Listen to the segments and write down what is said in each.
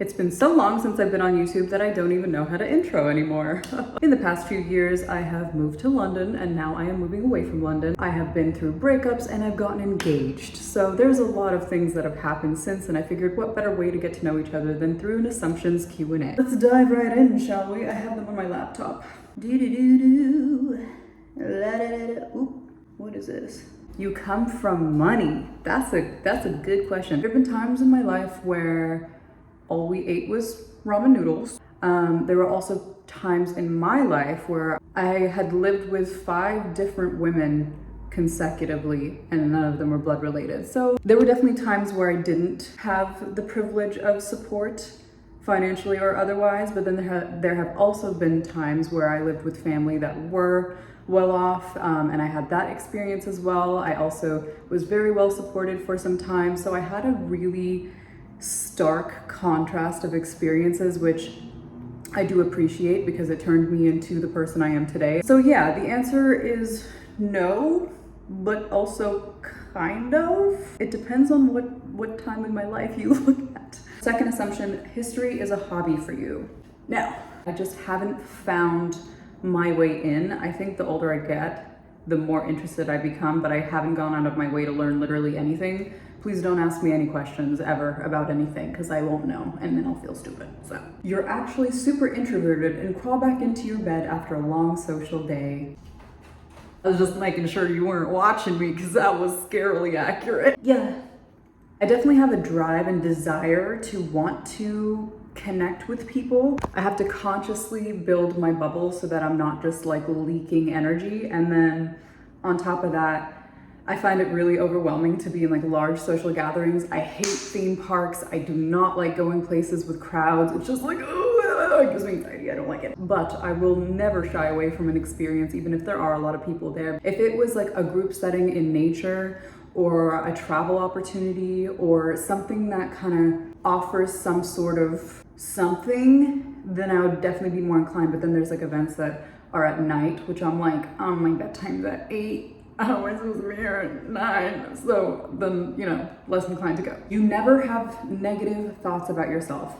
It's been so long since I've been on YouTube that I don't even know how to intro anymore. In the past few years, I have moved to London and now I am moving away from London. I have been through breakups and I've gotten engaged. So there's a lot of things that have happened since, and I figured what better way to get to know each other than through an assumptions Q&A. Let's dive right in, shall we? I have them on my laptop. Oop, what is this? You come from money. That's a good question. There have been times in my life where all we ate was ramen noodles. There were also times in my life where I had lived with 5 different women consecutively and none of them were blood related. So there were definitely times where I didn't have the privilege of support financially or otherwise, but then there have also been times where I lived with family that were well off, and I had that experience as well. I also was very well supported for some time, so I had a really stark contrast of experiences, which I do appreciate because it turned me into the person I am today. So yeah, the answer is no, but also kind of. It depends on what time in my life you look at. Second assumption, history is a hobby for you. Now, I just haven't found my way in. I think the older I get, the more interested I become, but I haven't gone out of my way to learn literally anything. Please don't ask me any questions ever about anything because I won't know and then I'll feel stupid. So, you're actually super introverted and crawl back into your bed after a long social day. I was just making sure you weren't watching me because that was scarily accurate. Yeah, I definitely have a drive and desire to want to connect with people. I have to consciously build my bubble so that I'm not just like leaking energy. And then on top of that, I find it really overwhelming to be in like large social gatherings. I hate theme parks. I do not like going places with crowds. It's just like, oh, it gives me anxiety. I don't like it. But I will never shy away from an experience, even if there are a lot of people there. If it was like a group setting in nature or a travel opportunity or something that kind of offers some sort of something, then I would definitely be more inclined. But then there's like events that are at night, which I'm like, oh, my bedtime's at 8. Oh, we're supposed to be here at 9. So then, you know, less inclined to go. You never have negative thoughts about yourself.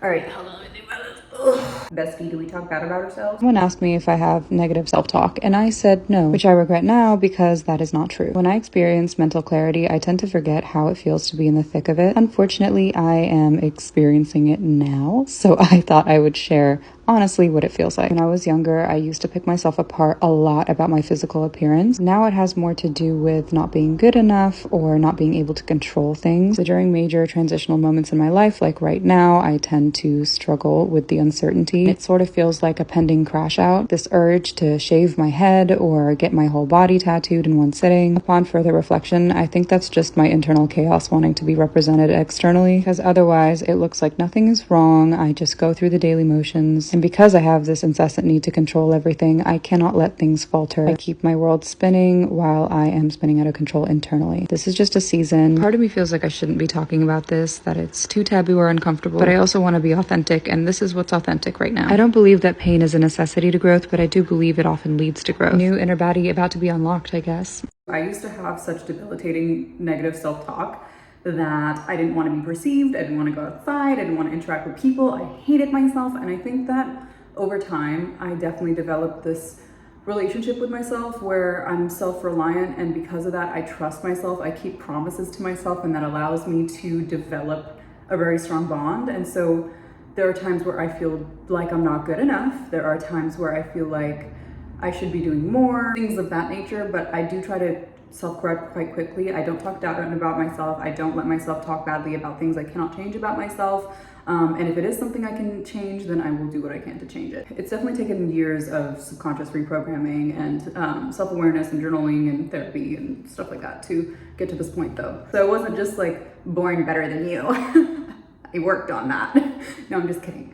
All right, hold on, let me think about this. Ugh. Bestie, do we talk bad about ourselves? Someone asked me if I have negative self-talk, and I said no, which I regret now because that is not true. When I experience mental clarity, I tend to forget how it feels to be in the thick of it. Unfortunately, I am experiencing it now, so I thought I would share honestly what it feels like. When I was younger, I used to pick myself apart a lot about my physical appearance. Now it has more to do with not being good enough or not being able to control things. So during major transitional moments in my life, like right now, I tend to struggle with the uncertainty. It sort of feels like a pending crash out, this urge to shave my head or get my whole body tattooed in one sitting. Upon further reflection, I think that's just my internal chaos wanting to be represented externally, because otherwise it looks like nothing is wrong. I just go through the daily motions. And because I have this incessant need to control everything, I cannot let things falter. I keep my world spinning while I am spinning out of control internally. This is just a season. Part of me feels like I shouldn't be talking about this, that it's too taboo or uncomfortable, but I also want to be authentic, and this is what's authentic right now. I don't believe that pain is a necessity to growth, but I do believe it often leads to growth. New inner baddie about to be unlocked, I guess. I used to have such debilitating negative self-talk that I didn't want to be perceived, I didn't want to go outside, I didn't want to interact with people, I hated myself, and I think that over time, I definitely developed this relationship with myself where I'm self-reliant, and because of that, I trust myself, I keep promises to myself, and that allows me to develop a very strong bond. And so there are times where I feel like I'm not good enough, there are times where I feel like I should be doing more, things of that nature, but I do try to self-correct quite quickly. I don't talk down about myself. I don't let myself talk badly about things I cannot change about myself. And if it is something I can change, then I will do what I can to change it. It's definitely taken years of subconscious reprogramming and self-awareness and journaling and therapy and stuff like that to get to this point though. So it wasn't just like born better than you. I worked on that. No, I'm just kidding.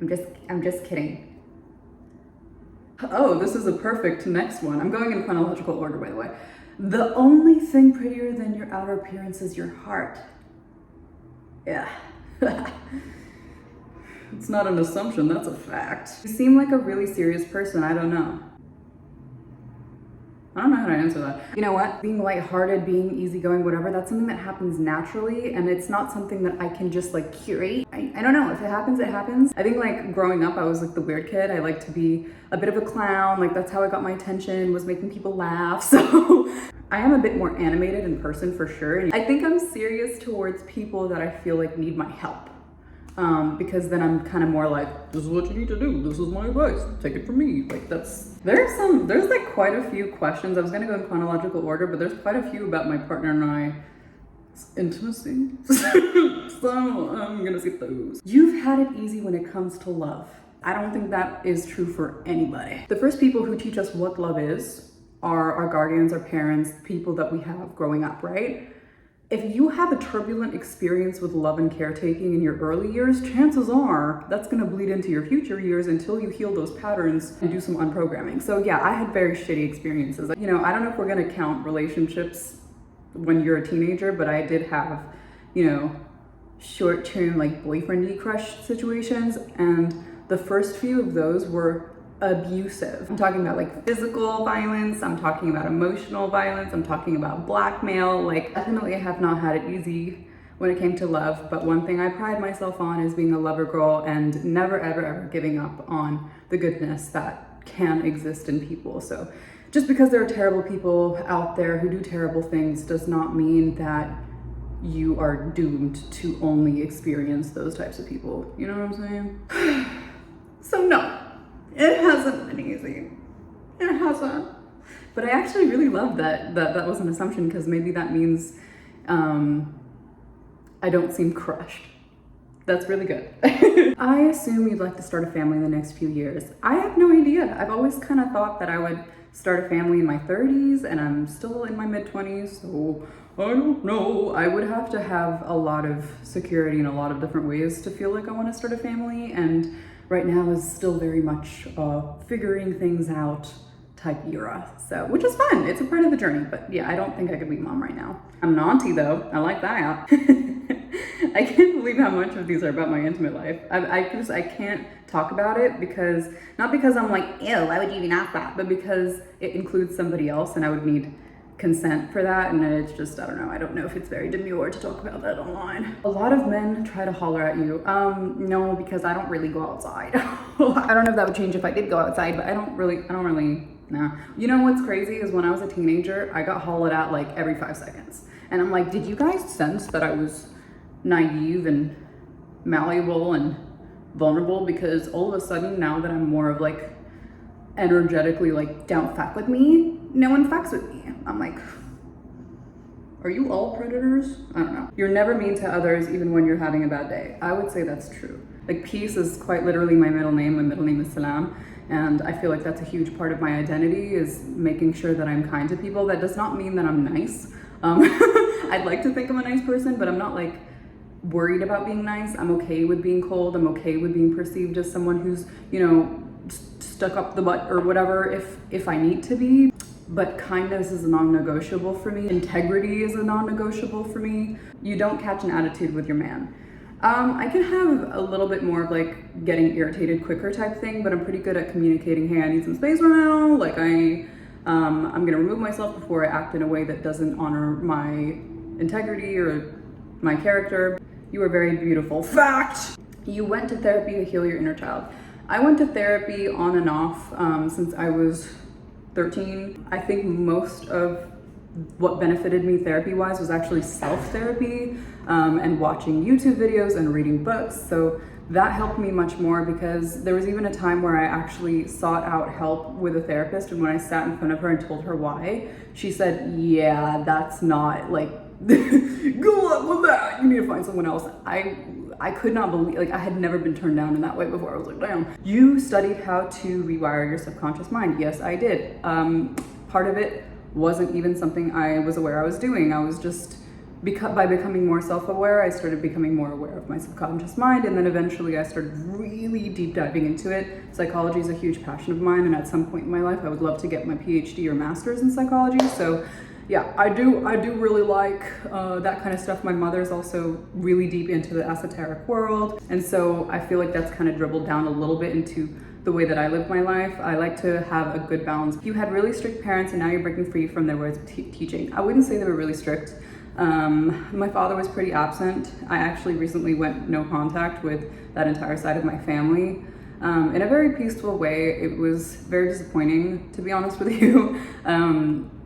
I'm just kidding. Oh, this is a perfect next one. I'm going in chronological order, by the way. The only thing prettier than your outer appearance is your heart. Yeah. It's not an assumption, that's a fact. You seem like a really serious person, I don't know. I don't know how to answer that. You know what? Being lighthearted, being easygoing, whatever, that's something that happens naturally, and it's not something that I can just like curate. I don't know. If it happens, it happens. I think like growing up, I was like the weird kid. I like to be a bit of a clown. Like that's how I got my attention, was making people laugh. So I am a bit more animated in person for sure. And I think I'm serious towards people that I feel like need my help. Because then I'm kind of more like, this is what you need to do. This is my advice. Take it from me. Like there's like quite a few questions. I was gonna go in chronological order, but there's quite a few about my partner and I's intimacy. So I'm gonna skip those. You've had it easy when it comes to love. I don't think that is true for anybody. The first people who teach us what love is are our guardians, our parents, people that we have growing up, right? If you have a turbulent experience with love and caretaking in your early years, chances are that's gonna bleed into your future years until you heal those patterns and do some unprogramming. So yeah, I had very shitty experiences. You know, I don't know if we're gonna count relationships when you're a teenager, but I did have, you know, short-term like boyfriendy crush situations, and the first few of those were abusive. I'm talking about like physical violence, I'm talking about emotional violence, I'm talking about blackmail. Like definitely I have not had it easy when it came to love, but one thing I pride myself on is being a lover girl and never ever ever giving up on the goodness that can exist in people. So just because there are terrible people out there who do terrible things does not mean that you are doomed to only experience those types of people. You know what I'm saying? So no, it hasn't been easy. It hasn't. But I actually really love that was an assumption, because maybe that means I don't seem crushed. That's really good. I assume you'd like to start a family in the next few years. I have no idea. I've always kind of thought that I would start a family in my 30s, and I'm still in my mid-20s, so I don't know. I would have to have a lot of security in a lot of different ways to feel like I want to start a family, and right now is still very much figuring things out type era. So, which is fun. It's a part of the journey, but yeah, I don't think I could be mom right now. I'm an auntie though. I like that. I can't believe how much of these are about my intimate life. I can't talk about it because, not because I'm like, ew, why would you even ask that? But because it includes somebody else and I would need consent for that, and it's just, I don't know if it's very demure to talk about that online. A lot of men try to holler at you. No, because I don't really go outside. I don't know if that would change if I did go outside, but I don't really, nah. You know what's crazy is when I was a teenager, I got hollered at like every 5 seconds. And I'm like, did you guys sense that I was naive and malleable and vulnerable? Because all of a sudden, now that I'm more of like energetically like, don't fuck with me, no one fucks with me. I'm like, are you all predators? I don't know. You're never mean to others even when you're having a bad day. I would say that's true. Like peace is quite literally my middle name. My middle name is Salam. And I feel like that's a huge part of my identity, is making sure that I'm kind to people. That does not mean that I'm nice. I'd like to think I'm a nice person, but I'm not like worried about being nice. I'm okay with being cold. I'm okay with being perceived as someone who's, you know, stuck up the butt or whatever if I need to be. But kindness is a non-negotiable for me. Integrity is a non-negotiable for me. You don't catch an attitude with your man. I can have a little bit more of like getting irritated quicker type thing, but I'm pretty good at communicating, hey, I need some space right now. Like I'm gonna remove myself before I act in a way that doesn't honor my integrity or my character. You are very beautiful. Fact! You went to therapy to heal your inner child. I went to therapy on and off since I was 13. I think most of what benefited me therapy-wise was actually self-therapy and watching YouTube videos and reading books. So that helped me much more, because there was even a time where I actually sought out help with a therapist, and when I sat in front of her and told her why, she said, yeah, that's not like, good luck with that, you need to find someone else. I could not believe, like I had never been turned down in that way before. I was like, damn. You studied how to rewire your subconscious mind. Yes, I did. Part of it wasn't even something I was aware I was doing. I was just, by becoming more self-aware, I started becoming more aware of my subconscious mind, and then eventually I started really deep diving into it. Psychology is a huge passion of mine, and at some point in my life, I would love to get my PhD or master's in psychology. So yeah, I do really like that kind of stuff. My mother's also really deep into the esoteric world, and so I feel like that's kind of dribbled down a little bit into the way that I live my life. I like to have a good balance. You had really strict parents and now you're breaking free from their ways of teaching. I wouldn't say they were really strict. My father was pretty absent. I actually recently went no contact with that entire side of my family. In a very peaceful way. It was very disappointing, to be honest with you.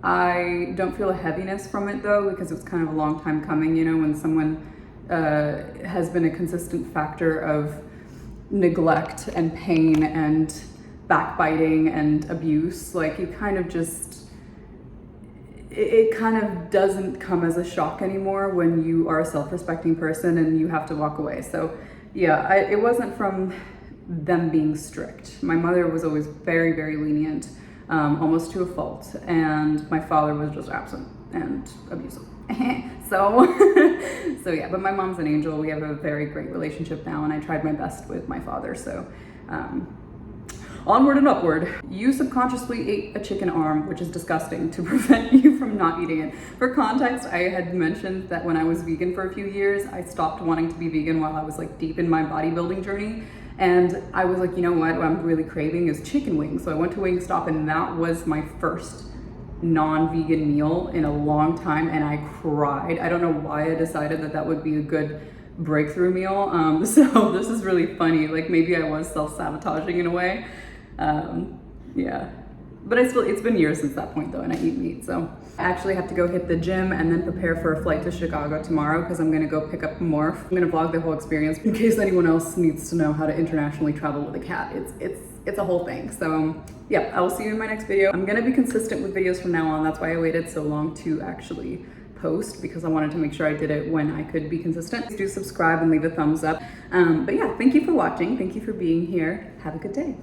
I don't feel a heaviness from it though, because it was kind of a long time coming, you know, when someone has been a consistent factor of neglect and pain and backbiting and abuse. Like, you kind of just, it kind of doesn't come as a shock anymore when you are a self-respecting person and you have to walk away. So yeah, it wasn't from them being strict. My mother was always very, very lenient, almost to a fault, and my father was just absent and abusive. So yeah, but my mom's an angel. We have a very great relationship now, and I tried my best with my father. So onward and upward. You subconsciously ate a chicken arm, which is disgusting, to prevent you from not eating it. For context, I had mentioned that when I was vegan for a few years, I stopped wanting to be vegan while I was like deep in my bodybuilding journey. And I was like, you know what I'm really craving is chicken wings. So I went to Wingstop, and that was my first non-vegan meal in a long time, and I cried. I don't know why I decided that that would be a good breakthrough meal. So this is really funny. Like, maybe I was self-sabotaging in a way. Yeah, but it's been years since that point though, and I eat meat. So I actually have to go hit the gym and then prepare for a flight to Chicago tomorrow, because I'm gonna go pick up Morph. I'm gonna vlog the whole experience in case anyone else needs to know how to internationally travel with a cat. It's a whole thing. So yeah, I will see you in my next video. I'm gonna be consistent with videos from now on. That's why I waited so long to actually post, because I wanted to make sure I did it when I could be consistent. Please do subscribe and leave a thumbs up. But yeah, thank you for watching. Thank you for being here. Have a good day.